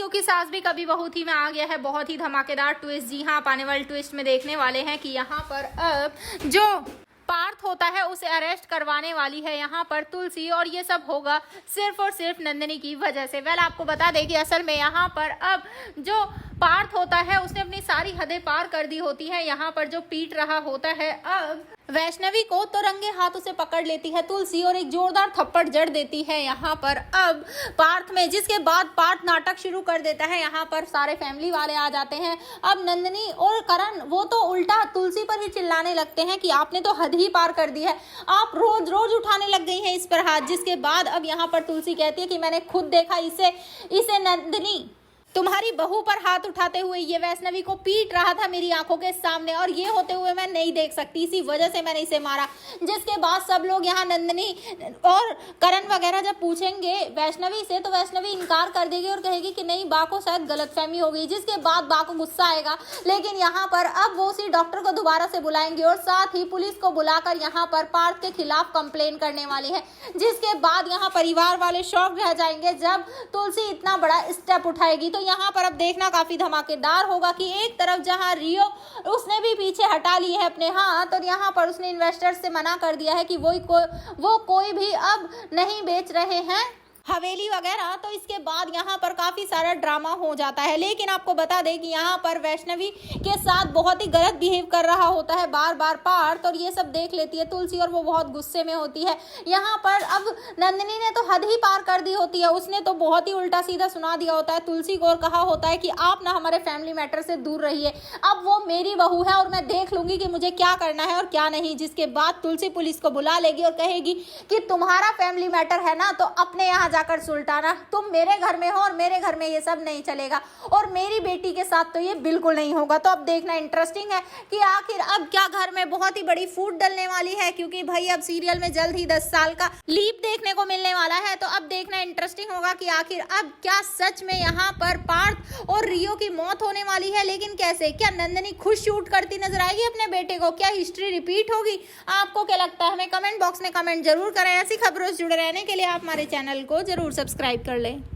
क्योंकि सास भी कभी बहू थी में आ गया है बहुत ही धमाकेदार ट्विस्ट। जी हाँ, आने वाले ट्विस्ट में देखने वाले हैं कि यहाँ पर अब जो पार्थ होता है उसे अरेस्ट करवाने वाली है यहाँ पर तुलसी, और ये सब होगा सिर्फ और सिर्फ नंदिनी की वजह से। वेल, आपको बता दें कि असल में यहाँ पर अब जो पार्थ होता है उसने अपनी सारी हदें पार कर दी होती है। यहाँ पर जो पीट रहा होता है अब वैष्णवी को, तो रंगे हाथ उसे पकड़ लेती है तुलसी और एक जोरदार थप्पड़ जड़ देती है यहाँ पर अब पार्थ में, जिसके बाद पार्थ नाटक शुरू कर देता है। यहाँ पर सारे फैमिली वाले आ जाते हैं। अब नंदिनी और करण वो तो उल्टा तुलसी पर ही चिल्लाने लगते हैं कि आपने तो हद ही पार कर दी है, आप रोज रोज उठाने लग गई हैं इस पर हाथ। जिसके बाद अब यहाँ पर तुलसी कहती है कि मैंने खुद देखा इसे नंदिनी तुम्हारी बहू पर हाथ उठाते हुए, ये वैष्णवी को पीट रहा था मेरी आंखों के सामने, और ये होते हुए मैं नहीं देख सकती, इसी वजह से मैंने इसे मारा। जिसके बाद सब लोग यहाँ नंदिनी और करण वगैरह जब पूछेंगे वैष्णवी से, तो वैष्णवी इनकार कर देगी और कहेगी कि नहीं, बा को शायद गलतफहमी हो गई। जिसके बाद बा को गुस्सा आएगा, लेकिन यहाँ पर अब वो उसी डॉक्टर को दोबारा से बुलाएंगे और साथ ही पुलिस को बुलाकर यहाँ पर पार्थ के खिलाफ कंप्लेन करने वाली है। जिसके बाद यहाँ परिवार वाले शॉक रह जाएंगे जब तुलसी इतना बड़ा स्टेप उठाएगी। तो यहाँ पर अब देखना काफी धमाकेदार होगा कि एक तरफ जहाँ रियो उसने भी पीछे हटा लिए है अपने हाथ, और यहाँ पर उसने इन्वेस्टर्स से मना कर दिया है कि वो कोई भी अब नहीं बेच रहे हैं हवेली वगैरह। तो इसके बाद यहाँ पर काफी सारा ड्रामा हो जाता है। लेकिन आपको बता दें कि यहाँ पर वैष्णवी के साथ बहुत ही गलत बिहेव कर रहा होता है बार बार पार्थ, और ये सब देख लेती है तुलसी और वो बहुत गुस्से में होती है। यहाँ पर अब नंदिनी ने तो हद ही पार कर दी होती है, उसने तो बहुत ही उल्टा सीधा सुना दिया होता है तुलसी को और कहा होता है कि आप ना हमारे फैमिली मैटर से दूर रहिए, अब वो मेरी बहू है और मैं देख लूंगी कि मुझे क्या करना है और क्या नहीं। जिसके बाद तुलसी पुलिस को बुला लेगी और कहेगी कि तुम्हारा फैमिली मैटर है ना, तो अपने यहाँ जाकर सुलटाना, तुम मेरे घर में हो और मेरे घर में ये सब नहीं चलेगा, और मेरी बेटी के साथ तो ये बिल्कुल नहीं होगा। तो अब देखना इंटरेस्टिंग है कि आखिर अब क्या घर में बहुत ही बड़ी फूट डलने वाली है, क्योंकि भाई अब सीरियल में जल्द ही 10 साल का लीप देखने को मिलने वाला है। तो अब देखना इंटरेस्टिंग होगा कि आखिर अब क्या सच में यहाँ पर पार्थ और रियो की मौत होने वाली है, लेकिन कैसे? क्या नंदिनी खुद शूट करती नजर आएगी अपने बेटे को? क्या हिस्ट्री रिपीट होगी? आपको क्या लगता है? हमें कमेंट बॉक्स में कमेंट जरूर करें। ऐसी खबरों से जुड़े रहने के लिए आप हमारे चैनल को जरूर सब्सक्राइब कर लें।